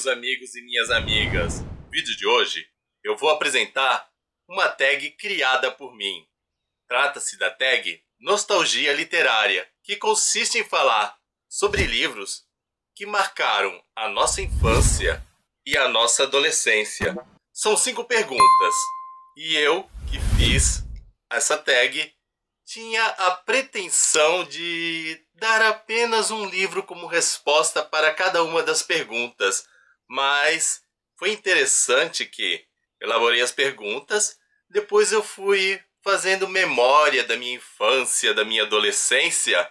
meus amigos e minhas amigas. No vídeo de hoje, eu vou apresentar uma tag criada por mim. Trata-se da tag Nostalgia Literária, que consiste em falar sobre livros que marcaram a nossa infância e a nossa adolescência. São 5 perguntas, e eu, que fiz essa tag, tinha a pretensão de dar apenas um livro como resposta para cada uma das perguntas, mas foi interessante que elaborei as perguntas, depois eu fui fazendo memória da minha infância, da minha adolescência,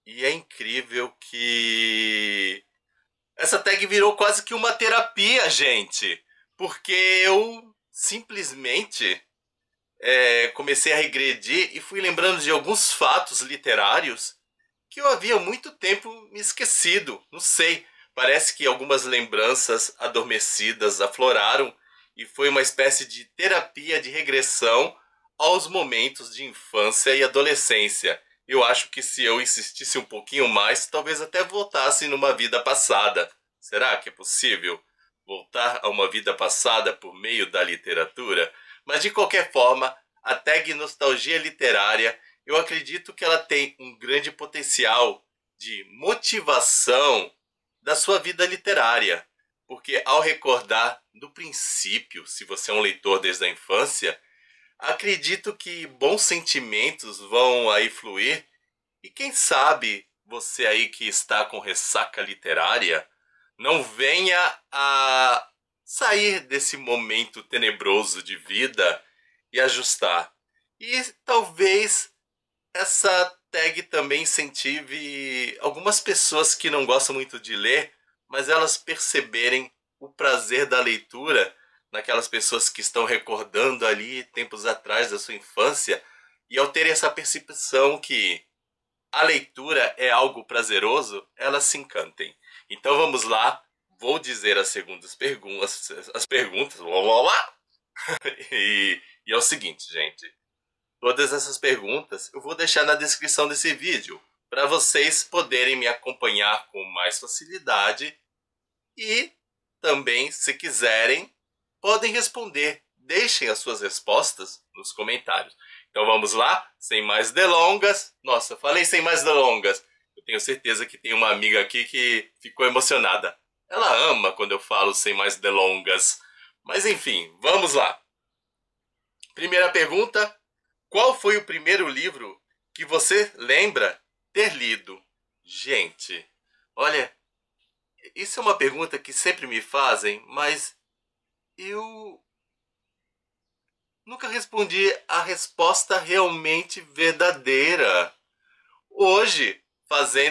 e é incrível que essa tag virou quase que uma terapia, gente, porque eu simplesmente comecei a regredir e fui lembrando de alguns fatos literários que eu havia muito tempo me esquecido. Não sei, parece que algumas lembranças adormecidas afloraram e foi uma espécie de terapia de regressão aos momentos de infância e adolescência. Eu acho que se eu insistisse um pouquinho mais, talvez até voltasse numa vida passada. Será que é possível voltar a uma vida passada por meio da literatura? Mas de qualquer forma, a tag Nostalgia Literária, eu acredito que ela tem um grande potencial de motivação da sua vida literária. Porque ao recordar do princípio, se você é um leitor desde a infância, acredito que bons sentimentos vão aí fluir. E quem sabe você aí que está com ressaca literária não venha a sair desse momento tenebroso de vida e ajustar. E talvez essa tag também incentive algumas pessoas que não gostam muito de ler, mas elas perceberem o prazer da leitura naquelas pessoas que estão recordando ali tempos atrás da sua infância, e ao terem essa percepção que a leitura é algo prazeroso, elas se encantem. Então vamos lá, vou dizer as segundas perguntas, blá, blá, blá. E é o seguinte, gente. Todas essas perguntas eu vou deixar na descrição desse vídeo, para vocês poderem me acompanhar com mais facilidade. E também, se quiserem, podem responder. Deixem as suas respostas nos comentários. Então vamos lá, sem mais delongas. Nossa, falei sem mais delongas. Eu tenho certeza que tem uma amiga aqui que ficou emocionada. Ela ama quando eu falo sem mais delongas. Mas enfim, vamos lá. Primeira pergunta. Qual foi o primeiro livro que você lembra ter lido? Gente, olha, isso é uma pergunta que sempre me fazem, mas eu nunca respondi a resposta realmente verdadeira. Hoje,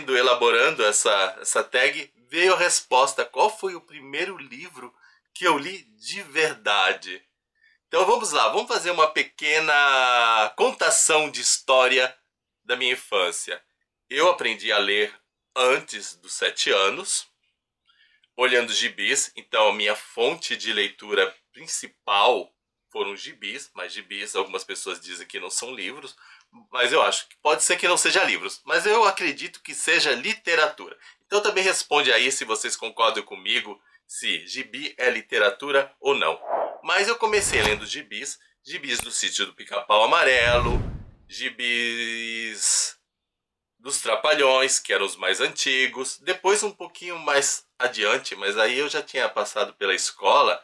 elaborando essa tag, veio a resposta. Qual foi o primeiro livro que eu li de verdade? Então vamos lá, vamos fazer uma pequena contação de história da minha infância. Eu aprendi a ler antes dos 7 anos, olhando gibis. Então a minha fonte de leitura principal foram gibis, mas gibis algumas pessoas dizem que não são livros, mas eu acho que pode ser que não seja livros, mas eu acredito que seja literatura. Então também responde aí se vocês concordam comigo, se gibi é literatura ou não. Mas eu comecei lendo gibis do Sítio do Pica-Pau Amarelo, gibis dos Trapalhões, que eram os mais antigos. Depois um pouquinho mais adiante, mas aí eu já tinha passado pela escola,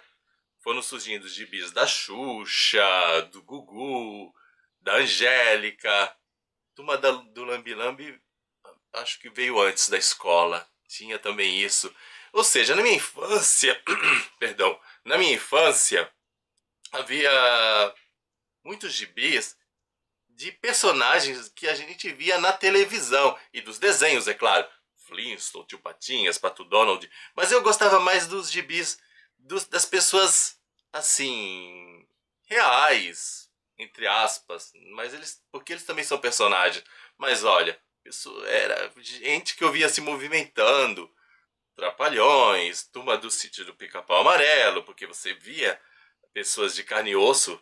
foram surgindo os gibis da Xuxa, do Gugu, da Angélica. Turma do Lambi Lambi, acho que veio antes da escola. Tinha também isso. Ou seja, na minha infância, perdão, na minha infância havia muitos gibis de personagens que a gente via na televisão e dos desenhos, é claro. Flintstone, Tio Patinhas, Pato Donald. Mas eu gostava mais dos gibis das pessoas, assim, reais, entre aspas. Mas porque eles também são personagens. Mas olha, isso era gente que eu via se movimentando. Trapalhões, Turma do Sítio do Pica-Pau Amarelo, porque você via pessoas de carne e osso,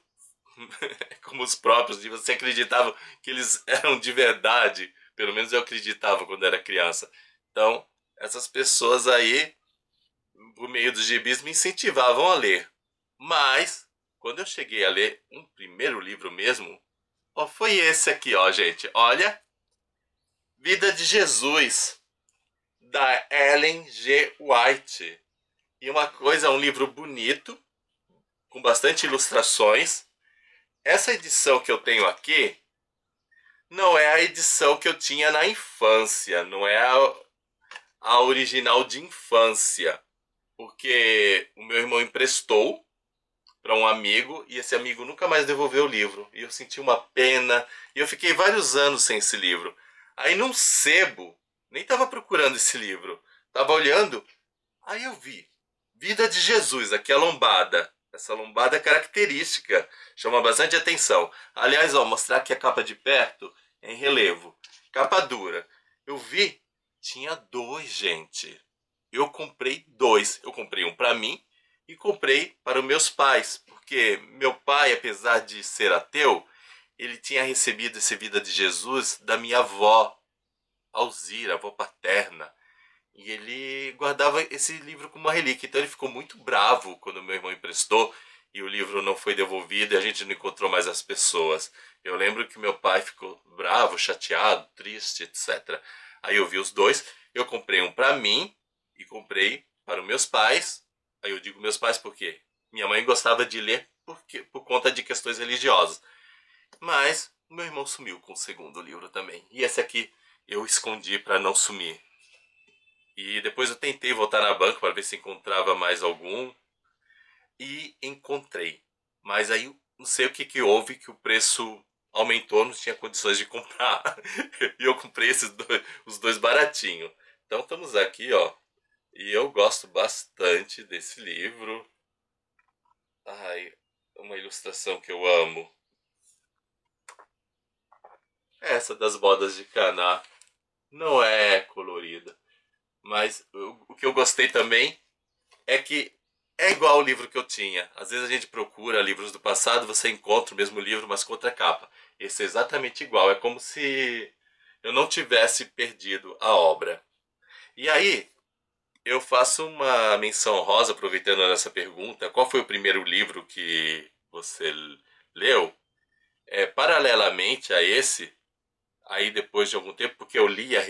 como os próprios, e você acreditava que eles eram de verdade. Pelo menos eu acreditava quando era criança. Então, essas pessoas aí por meio dos gibis, me incentivavam a ler. Mas, quando eu cheguei a ler um primeiro livro mesmo, ó, foi esse aqui, ó, gente. Olha, Vida de Jesus, da Ellen G. White. E uma coisa, um livro bonito, com bastante ilustrações. Essa edição que eu tenho aqui não é a edição que eu tinha na infância, não é a original de infância, porque o meu irmão emprestou para um amigo e esse amigo nunca mais devolveu o livro. E eu senti uma pena e eu fiquei vários anos sem esse livro. Aí num sebo, nem estava procurando esse livro, estava olhando, aí eu vi Vida de Jesus, aqui a lombada. Essa lombada é característica, chama bastante atenção. Aliás, ó, mostrar aqui a capa de perto em relevo. Capa dura. Eu vi, tinha dois, gente. Eu comprei dois. Eu comprei um para mim e comprei para os meus pais. Porque meu pai, apesar de ser ateu, ele tinha recebido esse Vida de Jesus da minha avó, Alzira, avó paterna. E ele guardava esse livro como uma relíquia. Então ele ficou muito bravo quando meu irmão emprestou e o livro não foi devolvido e a gente não encontrou mais as pessoas. Eu lembro que meu pai ficou bravo, chateado, triste, etc. Aí eu vi os dois. Eu comprei um para mim e comprei para os meus pais. Aí eu digo meus pais porque minha mãe gostava de ler por conta de questões religiosas. Mas o meu irmão sumiu com o segundo livro também. E esse aqui eu escondi para não sumir. E depois eu tentei voltar na banca para ver se encontrava mais algum. E encontrei. Mas aí não sei o que houve, que o preço aumentou, não tinha condições de comprar. E eu comprei os dois baratinhos. Então estamos aqui, ó. E eu gosto bastante desse livro. Ai, uma ilustração que eu amo. Essa das bodas de Caná não é colorida. Mas o que eu gostei também é que é igual ao livro que eu tinha. Às vezes a gente procura livros do passado, você encontra o mesmo livro, mas com outra capa. Esse é exatamente igual. É como se eu não tivesse perdido a obra. E aí, eu faço uma menção honrosa, aproveitando essa pergunta. Qual foi o primeiro livro que você leu? Paralelamente a esse, aí depois de algum tempo, porque eu lia,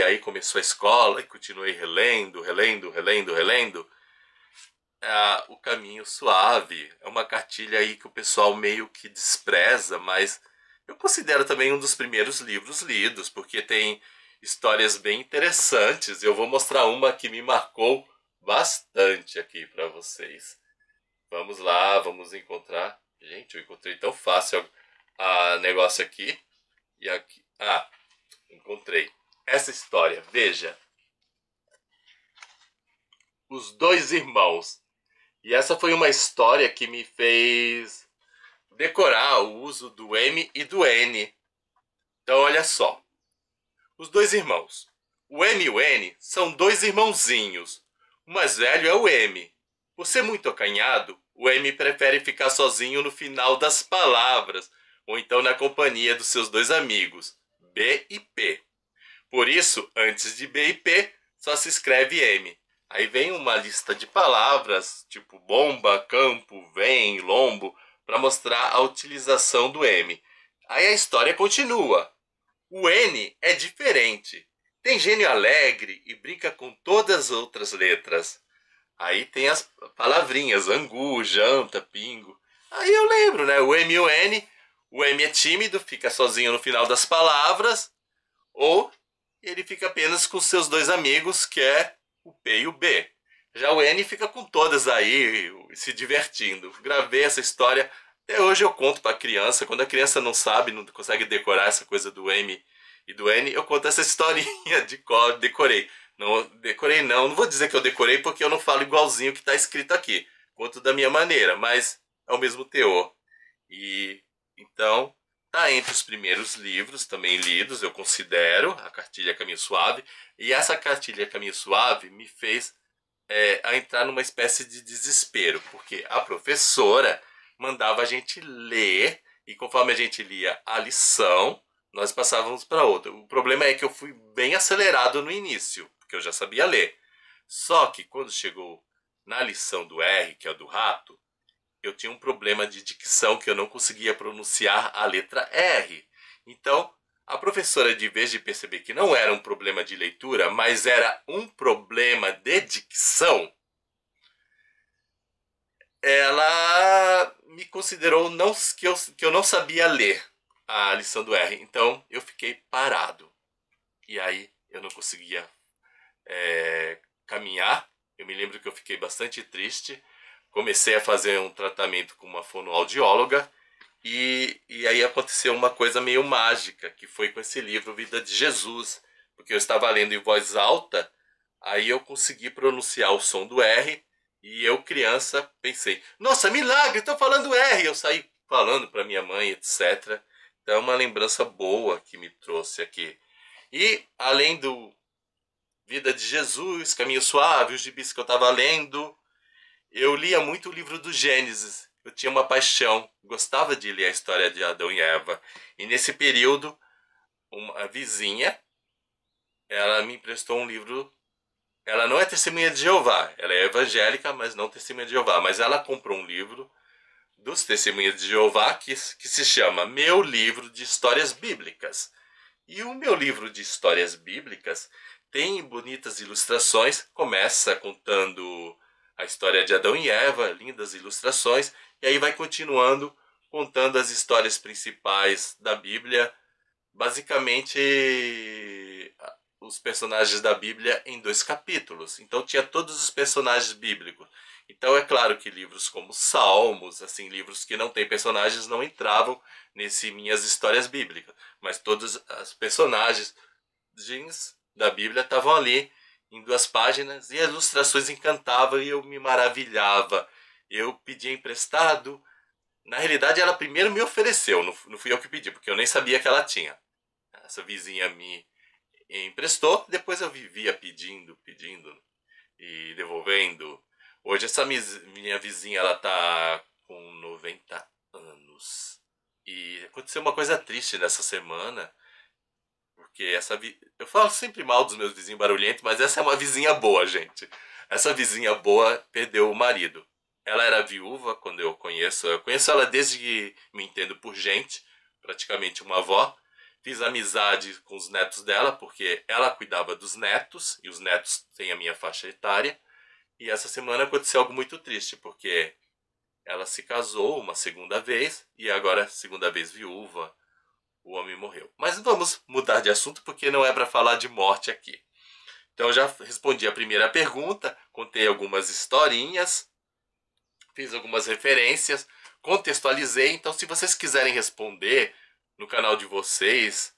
aí começou a escola e continuei relendo. O Caminho Suave é uma cartilha aí que o pessoal meio que despreza, mas eu considero também um dos primeiros livros lidos, porque tem histórias bem interessantes. Eu vou mostrar uma que me marcou bastante aqui para vocês. Vamos lá, vamos encontrar. Gente, eu encontrei tão fácil a negócio aqui. E aqui. Ah, encontrei. Essa história, veja. Os Dois Irmãos. E essa foi uma história que me fez decorar o uso do M e do N. Então, olha só. Os dois irmãos. O M e o N são dois irmãozinhos. O mais velho é o M. Por ser muito acanhado, o M prefere ficar sozinho no final das palavras, ou então na companhia dos seus dois amigos, B e P. Por isso, antes de B e P, só se escreve M. Aí vem uma lista de palavras, tipo bomba, campo, vem, lombo, para mostrar a utilização do M. Aí a história continua. O N é diferente. Tem gênio alegre e brinca com todas as outras letras. Aí tem as palavrinhas, angu, janta, pingo. Aí eu lembro, né? O M e o N. O M é tímido, fica sozinho no final das palavras. Ou ele fica apenas com seus dois amigos, que é o P e o B. Já o N fica com todas aí, se divertindo. Gravei essa história. Até hoje eu conto para a criança. Quando a criança não sabe, não consegue decorar essa coisa do M e do N, eu conto essa historinha de cor, decorei. Não decorei não vou dizer que eu decorei porque eu não falo igualzinho que está escrito aqui. Conto da minha maneira, mas é o mesmo teor. E então, tá entre os primeiros livros também lidos, eu considero, a Cartilha Caminho Suave. E essa Cartilha Caminho Suave me fez a entrar numa espécie de desespero, porque a professora mandava a gente ler, e conforme a gente lia a lição, nós passávamos para outra. O problema é que eu fui bem acelerado no início, porque eu já sabia ler. Só que quando chegou na lição do R, que é o do rato, eu tinha um problema de dicção que eu não conseguia pronunciar a letra R. Então, a professora, de vez de perceber que não era um problema de leitura, mas era um problema de dicção, ela me considerou que eu não sabia ler a lição do R. Então, eu fiquei parado. E aí, eu não conseguia caminhar. Eu me lembro que eu fiquei bastante triste. Comecei a fazer um tratamento com uma fonoaudióloga e aí aconteceu uma coisa meio mágica, que foi com esse livro Vida de Jesus, porque eu estava lendo em voz alta, aí eu consegui pronunciar o som do R e eu, criança, pensei, nossa, milagre, estou falando R! Eu saí falando para minha mãe, etc. Então é uma lembrança boa que me trouxe aqui. E além do Vida de Jesus, Caminho Suave, os gibis que eu estava lendo, eu lia muito o livro do Gênesis. Eu tinha uma paixão, gostava de ler a história de Adão e Eva. E nesse período, uma vizinha, ela me emprestou um livro. Ela não é testemunha de Jeová, ela é evangélica, mas não testemunha de Jeová. Mas ela comprou um livro dos testemunhas de Jeová que se chama Meu Livro de Histórias Bíblicas. E o meu livro de histórias bíblicas tem bonitas ilustrações, começa contando a história de Adão e Eva, lindas ilustrações, e aí vai continuando contando as histórias principais da Bíblia, basicamente os personagens da Bíblia em 2 capítulos. Então tinha todos os personagens bíblicos. Então é claro que livros como Salmos, assim, livros que não têm personagens não entravam nesse minhas histórias bíblicas, mas todos os personagens da Bíblia estavam ali em 2 páginas e as ilustrações encantavam e eu me maravilhava. Eu pedia emprestado. Na realidade, ela primeiro me ofereceu, não fui eu que pedi, porque eu nem sabia que ela tinha. Essa vizinha me emprestou, depois eu vivia pedindo e devolvendo. Hoje essa minha vizinha, ela tá com 90 anos. E aconteceu uma coisa triste nessa semana, porque eu falo sempre mal dos meus vizinhos barulhentos, mas essa é uma vizinha boa, gente. Essa vizinha boa perdeu o marido. Ela era viúva quando eu conheço. Eu conheço ela desde que me entendo por gente, praticamente uma avó. Fiz amizade com os netos dela, porque ela cuidava dos netos, e os netos têm a minha faixa etária. E essa semana aconteceu algo muito triste, porque ela se casou uma segunda vez, e agora, segunda vez viúva, o homem morreu. Mas vamos mudar de assunto, porque não é para falar de morte aqui. Então já respondi a primeira pergunta, contei algumas historinhas, fiz algumas referências, contextualizei. Então se vocês quiserem responder no canal de vocês,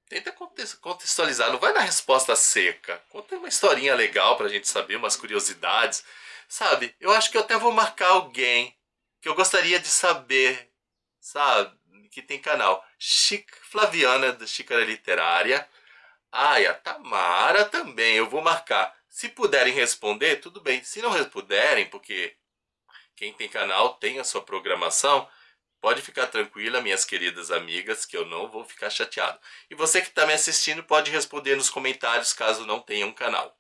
tenta contextualizar, não vai na resposta seca. Conta uma historinha legal pra gente saber, umas curiosidades. Sabe, eu acho que eu até vou marcar alguém que eu gostaria de saber, sabe, que tem canal. Flaviana, da Xícara Literária. Ah, e a Tamara também, eu vou marcar. Se puderem responder, tudo bem. Se não puderem, porque quem tem canal tem a sua programação, pode ficar tranquila, minhas queridas amigas, que eu não vou ficar chateado. E você que está me assistindo pode responder nos comentários caso não tenha um canal.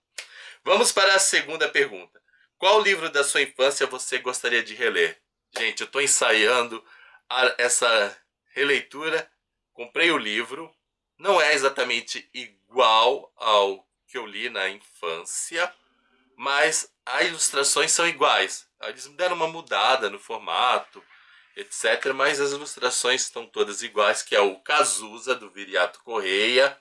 Vamos para a segunda pergunta. Qual livro da sua infância você gostaria de reler? Gente, eu estou ensaiando essa releitura. Comprei o livro. Não é exatamente igual ao que eu li na infância, mas as ilustrações são iguais. Eles me deram uma mudada no formato, etc. Mas as ilustrações estão todas iguais, que é o Cazuza, do Viriato Correia.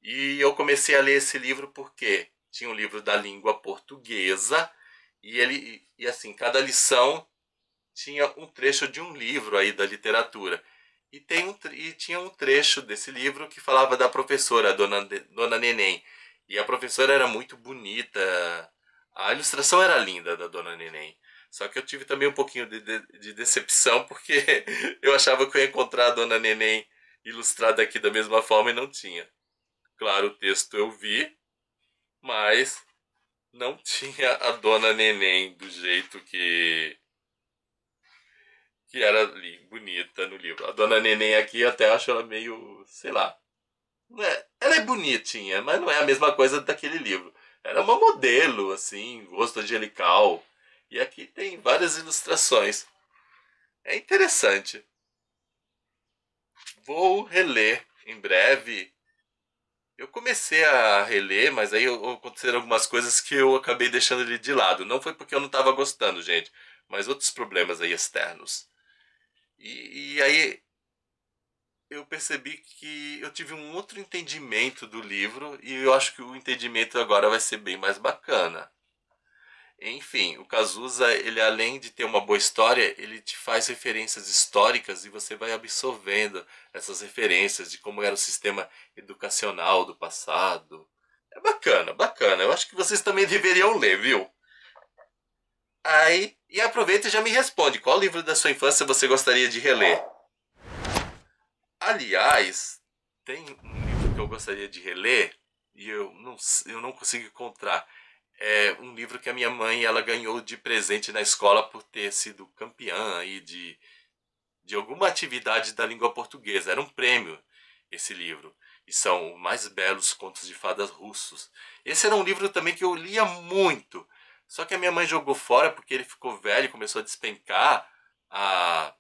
E eu comecei a ler esse livro porque tinha um livro da língua portuguesa e assim, cada lição tinha um trecho de um livro aí da literatura. E tinha um trecho desse livro que falava da professora, a Dona Neném. E a professora era muito bonita. A ilustração era linda da Dona Neném. Só que eu tive também um pouquinho de decepção, porque eu achava que eu ia encontrar a Dona Neném ilustrada aqui da mesma forma e não tinha. Claro, o texto eu vi, mas não tinha a Dona Neném do jeito que era ali, bonita no livro. A Dona Neném aqui eu até acho ela meio, sei lá. Ela é bonitinha, mas não é a mesma coisa daquele livro. Era uma modelo, assim, rosto angelical. E aqui tem várias ilustrações. É interessante. Vou reler em breve. Eu comecei a reler, mas aí aconteceram algumas coisas que eu acabei deixando ele de lado. Não foi porque eu não estava gostando, gente, mas outros problemas aí externos. E aí eu percebi que eu tive um outro entendimento do livro e eu acho que o entendimento agora vai ser bem mais bacana. Enfim, o Cazuza, ele além de ter uma boa história, ele te faz referências históricas e você vai absorvendo essas referências de como era o sistema educacional do passado. É bacana, bacana. Eu acho que vocês também deveriam ler, viu? Aí, e aproveita e já me responde, qual livro da sua infância você gostaria de reler? Aliás, tem um livro que eu gostaria de reler e eu não consigo encontrar. É um livro que a minha mãe ela ganhou de presente na escola por ter sido campeã aí de alguma atividade da língua portuguesa. Era um prêmio esse livro. E são os mais belos contos de fadas russos. Esse era um livro também que eu lia muito. Só que a minha mãe jogou fora porque ele ficou velho e começou a despencar a,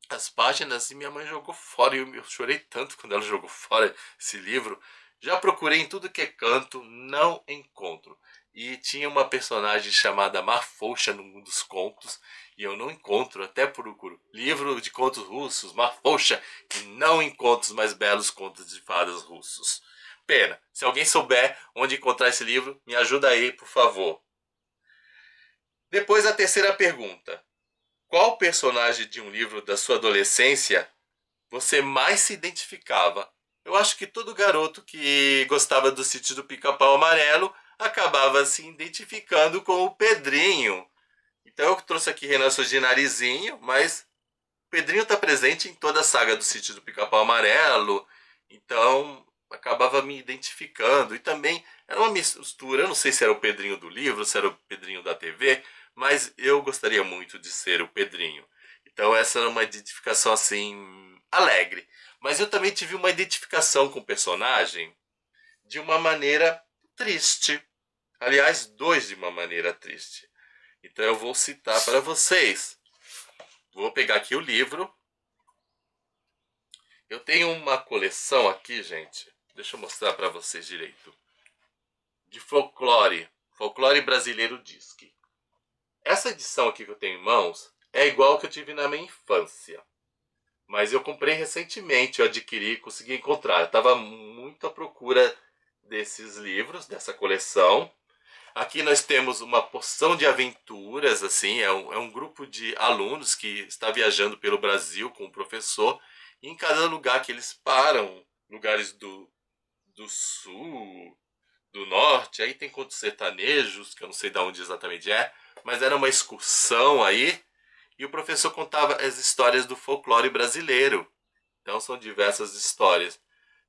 as páginas e minha mãe jogou fora. E eu chorei tanto quando ela jogou fora esse livro. Já procurei em tudo que é canto, não encontro. E tinha uma personagem chamada Marfoucha num dos contos, e eu não encontro, até procuro. Livro de contos russos, Marfoucha, e não encontro os mais belos contos de fadas russos. Pena. Se alguém souber onde encontrar esse livro, me ajuda aí, por favor. Depois a terceira pergunta. Qual personagem de um livro da sua adolescência você mais se identificava? Eu acho que todo garoto que gostava do Sítio do Pica-Pau Amarelo acabava se identificando com o Pedrinho. Então eu trouxe aqui Renan de Narizinho, mas o Pedrinho está presente em toda a saga do Sítio do Pica-Pau Amarelo. Então acabava me identificando. E também era uma mistura, eu não sei se era o Pedrinho do livro, se era o Pedrinho da TV, mas eu gostaria muito de ser o Pedrinho. Então essa era uma identificação assim alegre. Mas eu também tive uma identificação com o personagem de uma maneira triste. Aliás, dois de uma maneira triste. Então eu vou citar para vocês. Vou pegar aqui o livro. Eu tenho uma coleção aqui, gente. Deixa eu mostrar para vocês direito. De folclore. Folclore brasileiro disque. Essa edição aqui que eu tenho em mãos é igual que eu tive na minha infância. Mas eu comprei recentemente, eu adquiri, consegui encontrar. Eu estava muito à procura desses livros, dessa coleção. Aqui nós temos uma porção de aventuras, assim, é um grupo de alunos que está viajando pelo Brasil com o professor. E em cada lugar que eles param, lugares do sul, do norte, aí tem contos sertanejos, que eu não sei de onde exatamente é, mas era uma excursão aí e o professor contava as histórias do folclore brasileiro. Então são diversas histórias.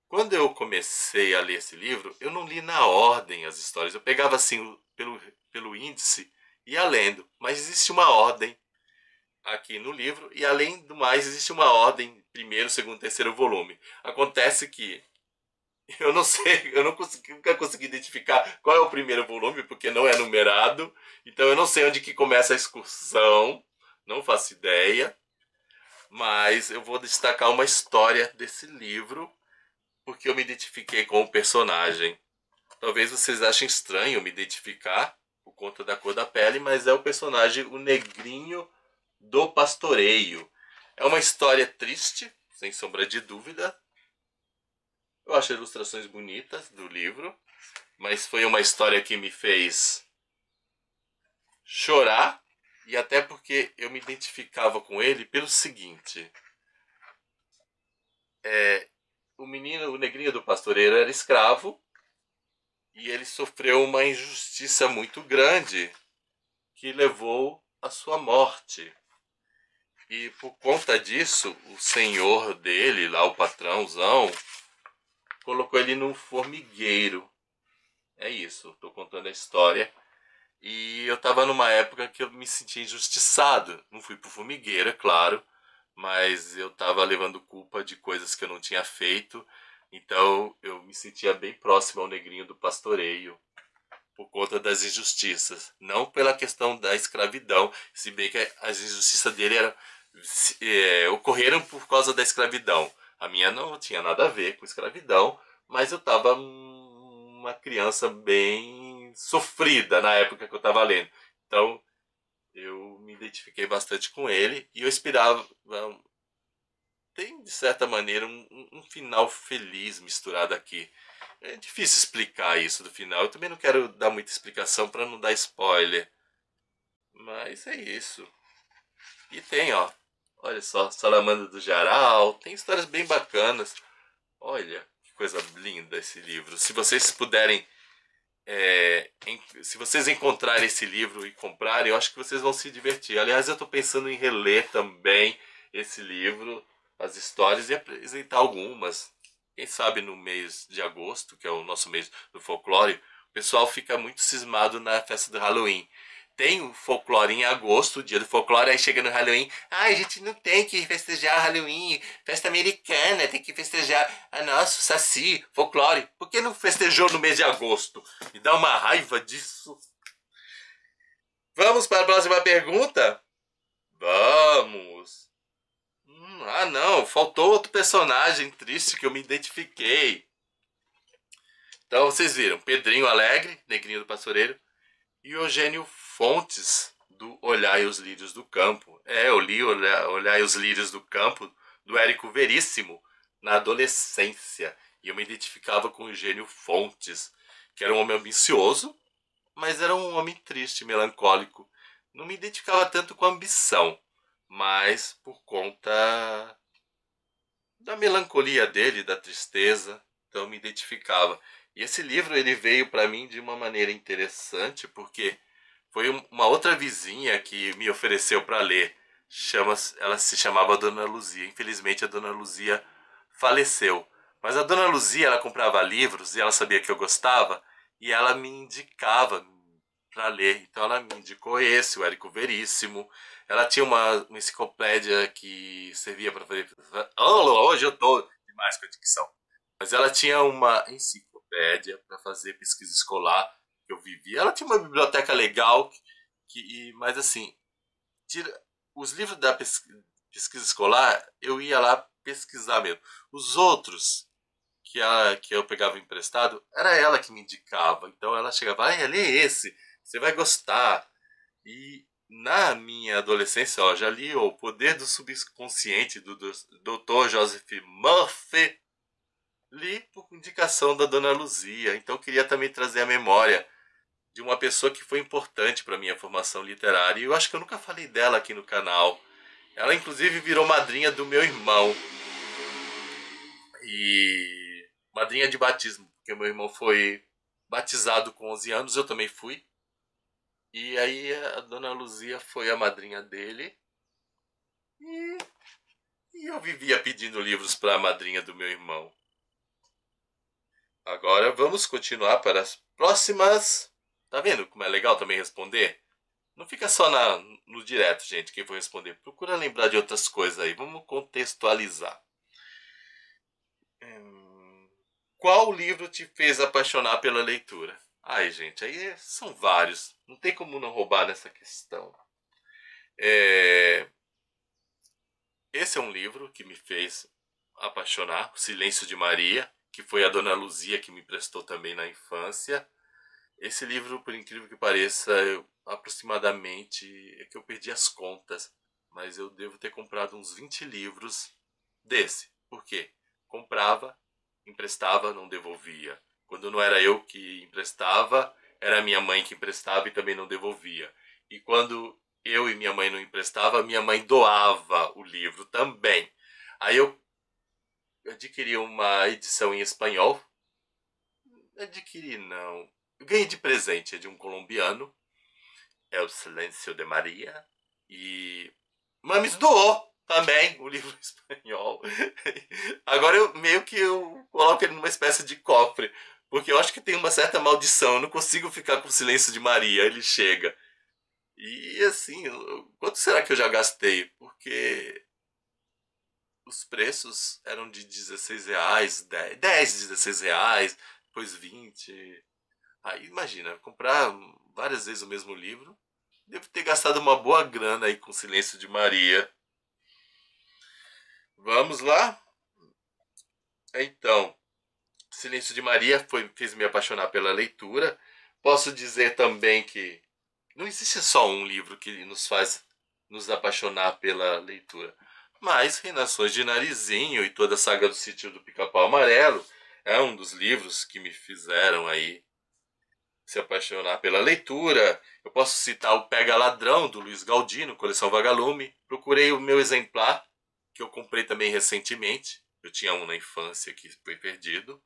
Quando eu comecei a ler esse livro, eu não li na ordem as histórias. Eu pegava assim pelo índice e ia lendo. Mas existe uma ordem aqui no livro e além do mais existe uma ordem primeiro, segundo, terceiro volume. Acontece que eu não sei, nunca consegui identificar qual é o primeiro volume porque não é numerado. Então eu não sei onde que começa a excursão. Não faço ideia, mas eu vou destacar uma história desse livro porque eu me identifiquei com o personagem. Talvez vocês achem estranho me identificar por conta da cor da pele, mas é o personagem o Negrinho do Pastoreio. É uma história triste, sem sombra de dúvida. Eu acho ilustrações bonitas do livro, mas foi uma história que me fez chorar e até porque eu me identificava com ele pelo seguinte: o negrinho do pastoreiro era escravo e ele sofreu uma injustiça muito grande que levou à sua morte. E por conta disso, o senhor dele, lá o patrãozão, colocou ele num formigueiro. É isso, estou contando a história. E eu estava numa época que eu me sentia injustiçado. Não fui pro formigueiro, é claro, mas eu estava levando culpa de coisas que eu não tinha feito. Então eu me sentia bem próximo ao negrinho do pastoreio. por conta das injustiças, não pela questão da escravidão, se bem que as injustiças dele ocorreram por causa da escravidão. A minha não tinha nada a ver com escravidão, mas eu estava uma criança bem sofrida na época que eu estava lendo. Então, eu me identifiquei bastante com ele e eu esperava. Tem, de certa maneira, um final feliz misturado aqui. É difícil explicar isso do final. Eu também não quero dar muita explicação para não dar spoiler. Mas é isso. E tem, ó. Olha só, Salamandra do Jaral. Tem histórias bem bacanas. Olha, que coisa linda esse livro. Se vocês puderem. Se vocês encontrarem esse livro e comprarem, eu acho que vocês vão se divertir. Aliás, eu estou pensando em reler também esse livro, as histórias, e apresentar algumas. Quem sabe no mês de agosto, que é o nosso mês do folclore, o pessoal fica muito cismado na festa do Halloween. Tem o folclore em agosto, o dia do folclore, aí chega no Halloween. Ah, a gente não tem que festejar Halloween, festa americana, tem que festejar a nosso Saci, folclore. Por que não festejou no mês de agosto? Me dá uma raiva disso. Vamos para a próxima pergunta? Vamos. Não, faltou outro personagem triste que eu me identifiquei. Então vocês viram, Pedrinho Alegre, Negrinho do Pastoreiro, e Eugênio Fontes, do Olhai os Lírios do Campo. Eu li Olhai os Lírios do Campo, do Érico Veríssimo, na adolescência. E eu me identificava com Eugênio Fontes, que era um homem ambicioso, mas era um homem triste, melancólico. Não me identificava tanto com a ambição, mas por conta da melancolia dele, da tristeza, então eu me identificava. E esse livro ele veio para mim de uma maneira interessante, porque foi uma outra vizinha que me ofereceu para ler. Ela se chamava Dona Luzia. Infelizmente a Dona Luzia faleceu. Mas a Dona Luzia, ela comprava livros e ela sabia que eu gostava e ela me indicava para ler. Então ela me indicou esse, o Érico Veríssimo. Ela tinha uma enciclopédia que servia para fazer... Hoje eu tô demais com a dicção. Mas ela tinha uma enciclopédia para fazer pesquisa escolar que eu vivia. Ela tinha uma biblioteca legal, mas assim, os livros da pesquisa escolar, eu ia lá pesquisar mesmo. Os outros que eu pegava emprestado, era ela que me indicava. Então ela chegava, lê esse, você vai gostar. E na minha adolescência, ó, já li O Poder do Subconsciente, do Dr. Joseph Murphy. Li por indicação da Dona Luzia. Então eu queria também trazer a memória de uma pessoa que foi importante para minha formação literária. E eu acho que eu nunca falei dela aqui no canal. Ela inclusive virou madrinha do meu irmão. E madrinha de batismo, porque meu irmão foi batizado com 11 anos, eu também fui. E aí a Dona Luzia foi a madrinha dele. E eu vivia pedindo livros para a madrinha do meu irmão. Agora vamos continuar para as próximas. Tá vendo como é legal também responder? Não fica só no direto, gente, quem for responder. Procura lembrar de outras coisas aí. Vamos contextualizar. Qual livro te fez apaixonar pela leitura? Ai, gente, aí são vários. Não tem como não roubar nessa questão. Esse é um livro que me fez apaixonar, O Silêncio de Maria, que foi a Dona Luzia que me prestou também na infância. Esse livro, por incrível que pareça, aproximadamente, é que eu perdi as contas, mas eu devo ter comprado uns 20 livros desse. Por quê? Comprava, emprestava, não devolvia. Quando não era eu que emprestava, era minha mãe que emprestava e também não devolvia. E quando eu e minha mãe não emprestava, minha mãe doava o livro também. Aí eu adquiri uma edição em espanhol. Adquiri não. Eu ganhei de presente, é de um colombiano. É O Silêncio de Maria. E Mames doou também o livro em espanhol. Agora eu coloco ele numa espécie de cofre. Porque eu acho que tem uma certa maldição. Eu não consigo ficar com o Silêncio de Maria. Ele chega. E assim, quanto será que eu já gastei? Porque os preços eram de R$16, 10, R$16, depois 20. Aí imagina, comprar várias vezes o mesmo livro, devo ter gastado uma boa grana aí com Silêncio de Maria. Vamos lá? Então, Silêncio de Maria fez me apaixonar pela leitura. Posso dizer também que não existe só um livro que nos faz nos apaixonar pela leitura. Mas Reinações de Narizinho e toda a saga do Sítio do Pica-Pau Amarelo é um dos livros que me fizeram aí se apaixonar pela leitura. Eu posso citar o Pega Ladrão, do Luiz Galdino, coleção Vagalume. Procurei o meu exemplar, que eu comprei também recentemente. Eu tinha um na infância que foi perdido.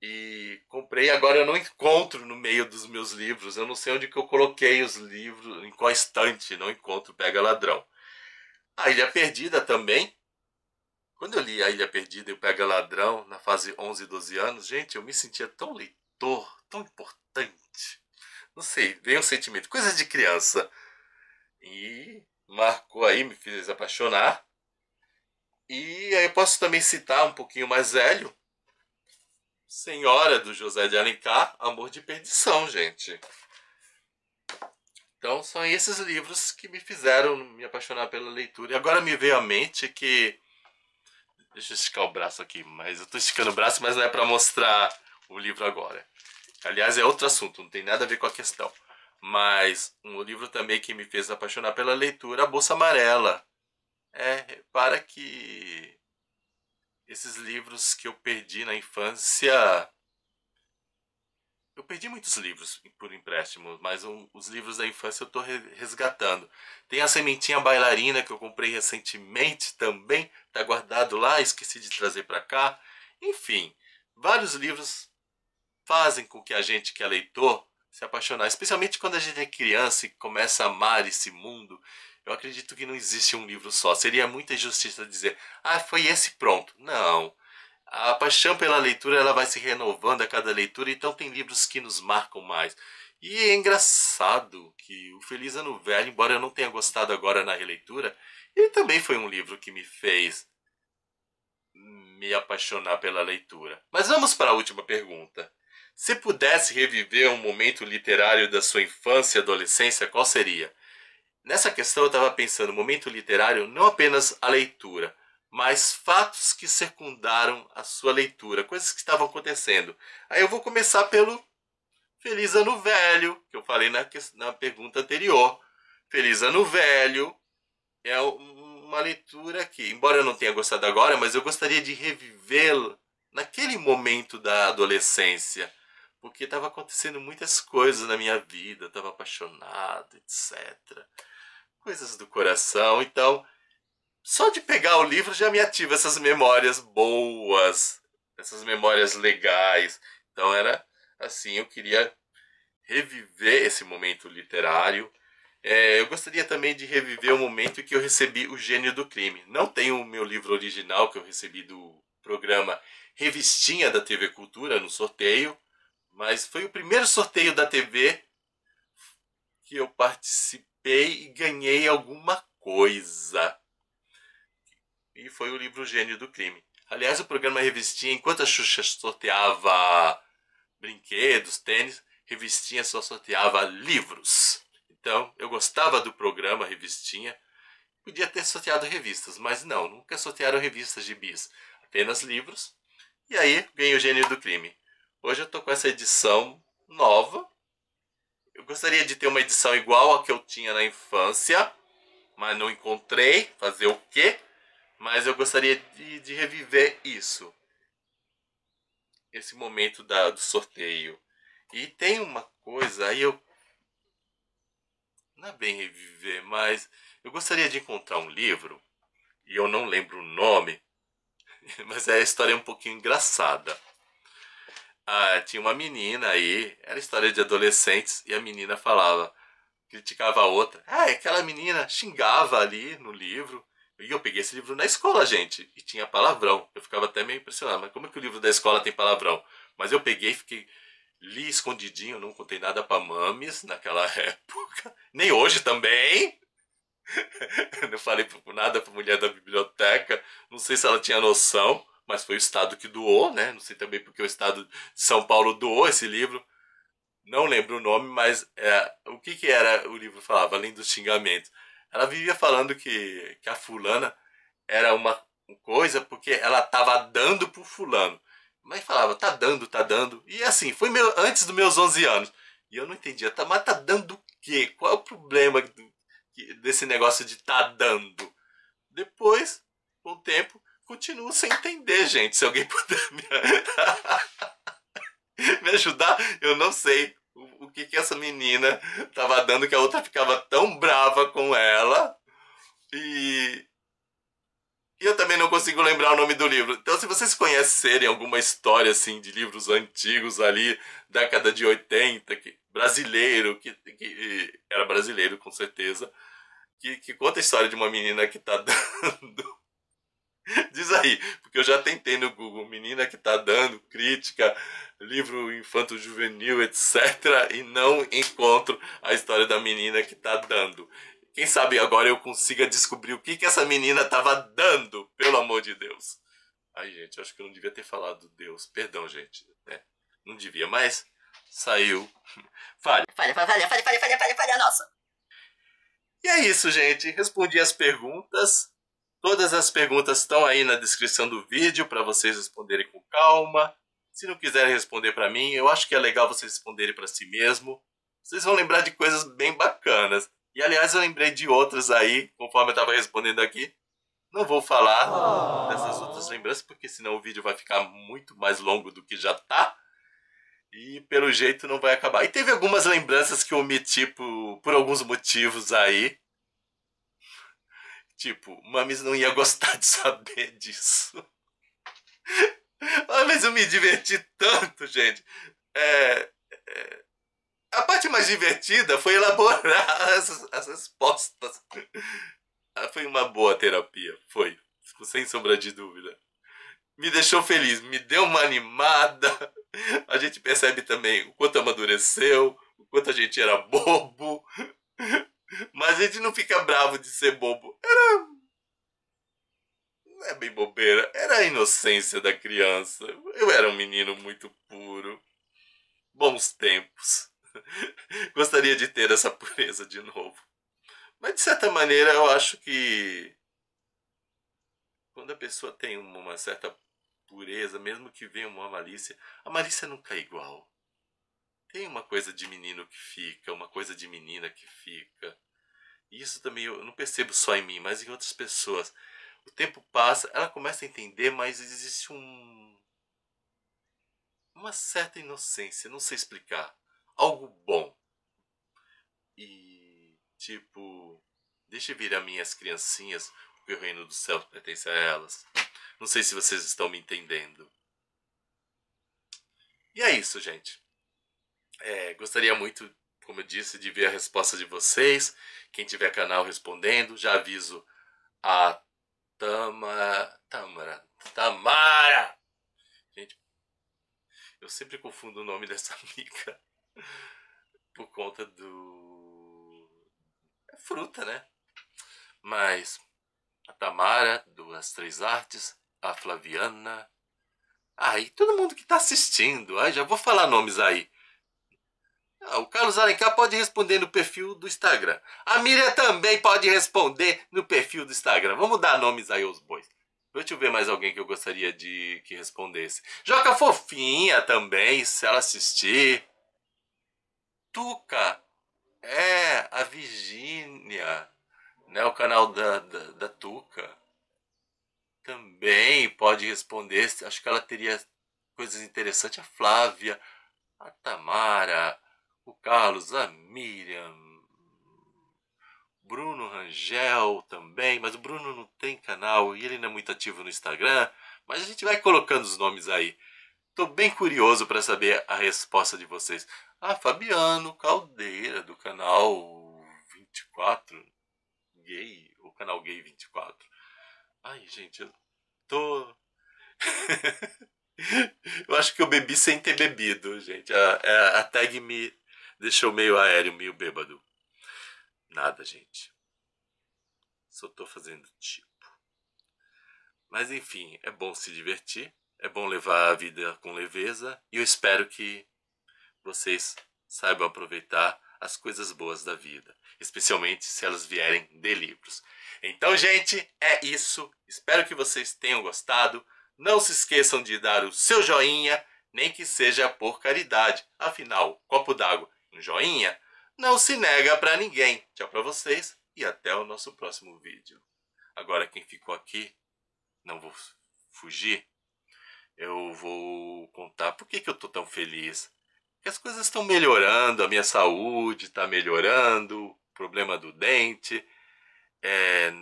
E comprei, agora eu não encontro no meio dos meus livros. Eu não sei onde que eu coloquei os livros, em qual estante, não encontro Pega Ladrão. A Ilha Perdida também. Quando eu li A Ilha Perdida e o Pega Ladrão, na fase 11 e 12 anos, gente, eu me sentia tão leitor, tão importante. Não sei, veio um sentimento, coisa de criança. E marcou aí, me fez apaixonar. E aí eu posso também citar um pouquinho mais velho, Senhora, do José de Alencar, Amor de Perdição, gente. Então são esses livros que me fizeram me apaixonar pela leitura. E agora me veio à mente que... Deixa eu esticar o braço aqui, mas eu estou esticando o braço, mas não é para mostrar o livro agora. Aliás, é outro assunto, não tem nada a ver com a questão. Mas um livro também que me fez apaixonar pela leitura, A Bolsa Amarela. Para que esses livros que eu perdi na infância... Eu perdi muitos livros por empréstimo, mas os livros da infância eu estou resgatando. Tem a Sementinha Bailarina que eu comprei recentemente também, está guardado lá, esqueci de trazer para cá. Enfim, vários livros fazem com que a gente que é leitor se apaixonar, especialmente quando a gente é criança e começa a amar esse mundo. Eu acredito que não existe um livro só. Seria muita injustiça dizer, foi esse pronto. Não. A paixão pela leitura ela vai se renovando a cada leitura, então tem livros que nos marcam mais. E é engraçado que o Feliz Ano Velho, embora eu não tenha gostado agora na releitura, ele também foi um livro que me fez me apaixonar pela leitura. Mas vamos para a última pergunta. Se pudesse reviver um momento literário da sua infância e adolescência, qual seria? Nessa questão eu estava pensando, momento literário, não apenas a leitura, mas fatos que circundaram a sua leitura, coisas que estavam acontecendo. Aí eu vou começar pelo Feliz Ano Velho, que eu falei na pergunta anterior. Feliz Ano Velho é uma leitura que, embora eu não tenha gostado agora, mas eu gostaria de revivê-lo naquele momento da adolescência, porque estava acontecendo muitas coisas na minha vida, estava apaixonado, etc. Coisas do coração, então... Só de pegar o livro já me ativa essas memórias boas, essas memórias legais. Então era assim, eu queria reviver esse momento literário. Eu gostaria também de reviver o momento em que eu recebi O Gênio do Crime. Não tenho o meu livro original que eu recebi do programa Revistinha da TV Cultura no sorteio, mas foi o primeiro sorteio da TV que eu participei e ganhei alguma coisa. E foi o livro Gênio do Crime. Aliás, o programa Revistinha, enquanto a Xuxa sorteava brinquedos, tênis, Revistinha só sorteava livros. Então, eu gostava do programa Revistinha. Podia ter sorteado revistas, mas não, nunca sortearam revistas de bis. Apenas livros. E aí, ganhei o Gênio do Crime. Hoje eu estou com essa edição nova. Eu gostaria de ter uma edição igual a que eu tinha na infância, mas não encontrei. Fazer o quê? Mas eu gostaria de reviver isso. Esse momento do sorteio. E tem uma coisa, aí eu... Não é bem reviver, mas... Eu gostaria de encontrar um livro, e eu não lembro o nome, mas a história é um pouquinho engraçada. Tinha uma menina aí, era história de adolescentes, e a menina falava, criticava a outra. Aquela menina xingava ali no livro. E eu peguei esse livro na escola, gente, e tinha palavrão. Eu ficava até meio impressionado, mas como é que o livro da escola tem palavrão? Mas eu peguei e li escondidinho, não contei nada pra mames naquela época. Nem hoje também. Não falei nada pra mulher da biblioteca. Não sei se ela tinha noção, mas foi o Estado que doou, né? Não sei também porque o Estado de São Paulo doou esse livro. Não lembro o nome, mas o que era o livro falava, além dos xingamentos? Ela vivia falando que a fulana era uma coisa porque ela tava dando pro fulano. Mas falava, tá dando, tá dando. E assim, foi antes dos meus 11 anos. E eu não entendia, mas tá dando o quê? Qual é o problema desse negócio de tá dando? Depois, com o tempo, continuo sem entender, gente. Se alguém puder me ajudar, eu não sei o que essa menina tava dando que a outra ficava tão brava com ela. E eu também não consigo lembrar o nome do livro. Então, se vocês conhecerem alguma história assim de livros antigos ali, década de 80, brasileiro, que era brasileiro com certeza, que conta a história de uma menina que tá dando. Diz aí, porque eu já tentei no Google, menina que tá dando crítica, livro infanto-juvenil, etc. E não encontro a história da menina que tá dando. Quem sabe agora eu consiga descobrir o que essa menina tava dando, pelo amor de Deus. Ai, gente, acho que eu não devia ter falado Deus. Perdão, gente. Não devia, mas saiu. Falha. Falha, nossa. E é isso, gente. Respondi as perguntas. Todas as perguntas estão aí na descrição do vídeo para vocês responderem com calma. Se não quiserem responder para mim, eu acho que é legal vocês responderem para si mesmo. Vocês vão lembrar de coisas bem bacanas. E aliás, eu lembrei de outras aí, conforme eu estava respondendo aqui. Não vou falar dessas outras lembranças, porque senão o vídeo vai ficar muito mais longo do que já tá. E pelo jeito não vai acabar. E teve algumas lembranças que eu omiti por alguns motivos aí. Tipo, Mamis não ia gostar de saber disso. Mas eu me diverti tanto, gente. A parte mais divertida foi elaborar as respostas. Foi uma boa terapia, foi. Sem sombra de dúvida. Me deixou feliz, me deu uma animada. A gente percebe também o quanto amadureceu, o quanto a gente era bobo. Mas a gente não fica bravo de ser bobo. Não é bem bobeira, era a inocência da criança. Eu era um menino muito puro. Bons tempos. Gostaria de ter essa pureza de novo. Mas de certa maneira eu acho que quando a pessoa tem uma certa pureza, mesmo que venha uma malícia, a malícia nunca é igual. Tem uma coisa de menino que fica, uma coisa de menina que fica. E isso também eu não percebo só em mim, mas em outras pessoas. O tempo passa, ela começa a entender, mas existe uma certa inocência, não sei explicar. Algo bom. E, tipo, deixa eu vir as minhas criancinhas, porque o reino dos céus pertence a elas. Não sei se vocês estão me entendendo. E é isso, gente. Gostaria muito, como eu disse, de ver a resposta de vocês. Quem tiver canal respondendo, já aviso a Tamara! Gente, eu sempre confundo o nome dessa amiga por conta do... É fruta, né? Mas a Tamara, das Três Artes, a Flaviana... e todo mundo que tá assistindo. Já vou falar nomes aí. O Carlos Alencar pode responder no perfil do Instagram. A Miriam também pode responder no perfil do Instagram. Vamos dar nomes aí aos bois. Deixa eu ver mais alguém que eu gostaria de que respondesse. Joca Fofinha também, se ela assistir. Tuca. A Virgínia. Né, o canal da Tuca. Também pode responder. Acho que ela teria coisas interessantes. A Flávia. A Tamara. O Carlos, a Miriam, Bruno Rangel também, mas o Bruno não tem canal e ele não é muito ativo no Instagram, mas a gente vai colocando os nomes aí. Tô bem curioso para saber a resposta de vocês. Fabiano Caldeira, do canal 24, gay, o canal gay 24. Gente, eu tô... eu acho que eu bebi sem ter bebido, gente. A tag me deixou meio aéreo, meio bêbado. Nada, gente. Só tô fazendo tipo. Mas enfim, é bom se divertir. É bom levar a vida com leveza. E eu espero que vocês saibam aproveitar as coisas boas da vida, especialmente se elas vierem de livros. Então, gente, é isso. Espero que vocês tenham gostado. Não se esqueçam de dar o seu joinha, nem que seja por caridade. Afinal, copo d'água, um joinha, não se nega pra ninguém. Tchau pra vocês e até o nosso próximo vídeo. Agora, quem ficou aqui, não vou fugir, eu vou contar por que eu tô tão feliz. Porque as coisas estão melhorando, a minha saúde está melhorando, o problema do dente,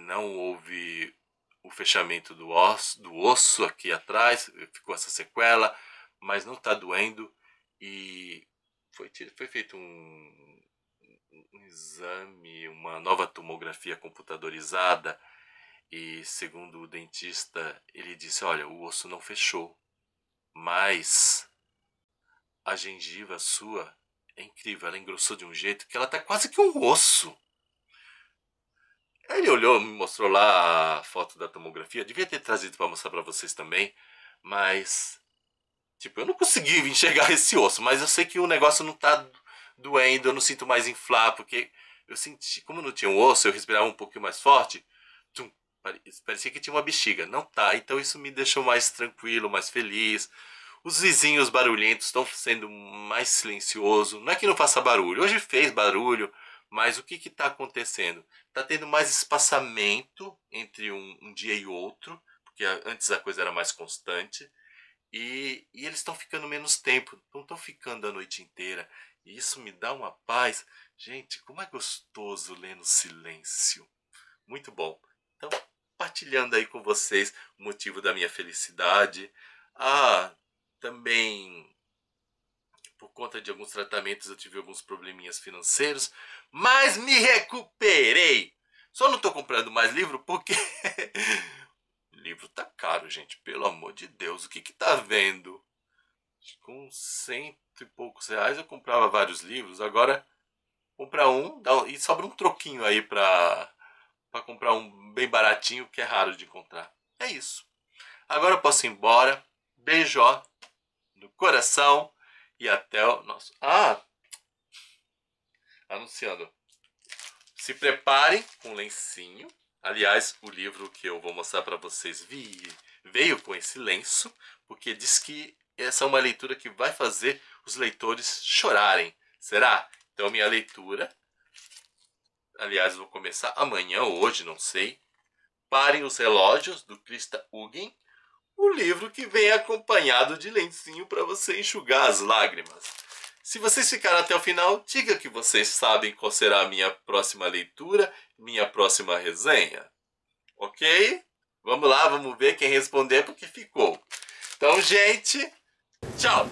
não houve o fechamento do osso aqui atrás, ficou essa sequela, mas não está doendo e foi feito um exame, uma nova tomografia computadorizada e segundo o dentista ele disse, olha, o osso não fechou, mas a gengiva sua é incrível, ela engrossou de um jeito que ela tá quase que um osso. Ele olhou, me mostrou lá a foto da tomografia, devia ter trazido para mostrar para vocês também, mas tipo, eu não consegui enxergar esse osso, mas eu sei que o negócio não tá doendo, eu não sinto mais inflar, porque eu senti, como não tinha um osso, eu respirava um pouquinho mais forte, parecia que tinha uma bexiga, não tá, então isso me deixou mais tranquilo, mais feliz. Os vizinhos barulhentos estão sendo mais silenciosos. Não é que não faça barulho. Hoje fez barulho, mas o que está acontecendo? Está tendo mais espaçamento entre um dia e outro, porque antes a coisa era mais constante. E eles estão ficando menos tempo, não estão ficando a noite inteira. E isso me dá uma paz. Gente, como é gostoso ler no silêncio. Muito bom. Então, partilhando aí com vocês o motivo da minha felicidade. Também, por conta de alguns tratamentos, eu tive alguns probleminhas financeiros, mas me recuperei. Só não estou comprando mais livro porque livro tá caro, gente, pelo amor de Deus. O que tá vendo? Com 100 e poucos reais eu comprava vários livros, agora comprar um e sobra um troquinho aí para comprar um bem baratinho que é raro de encontrar. É isso. Agora eu posso ir embora. Beijo no coração e até o nosso... anunciando. Se preparem com um lencinho. Aliás, o livro que eu vou mostrar para vocês veio com esse lenço, porque diz que essa é uma leitura que vai fazer os leitores chorarem. Será? Então minha leitura, aliás, vou começar amanhã ou hoje, não sei. Parem os relógios, do Christa Huygens. O livro que vem acompanhado de lencinho para você enxugar as lágrimas. Se vocês ficaram até o final, diga que vocês sabem qual será a minha próxima leitura, minha próxima resenha. Ok? Vamos lá, vamos ver quem responder porque ficou. Então, gente, tchau!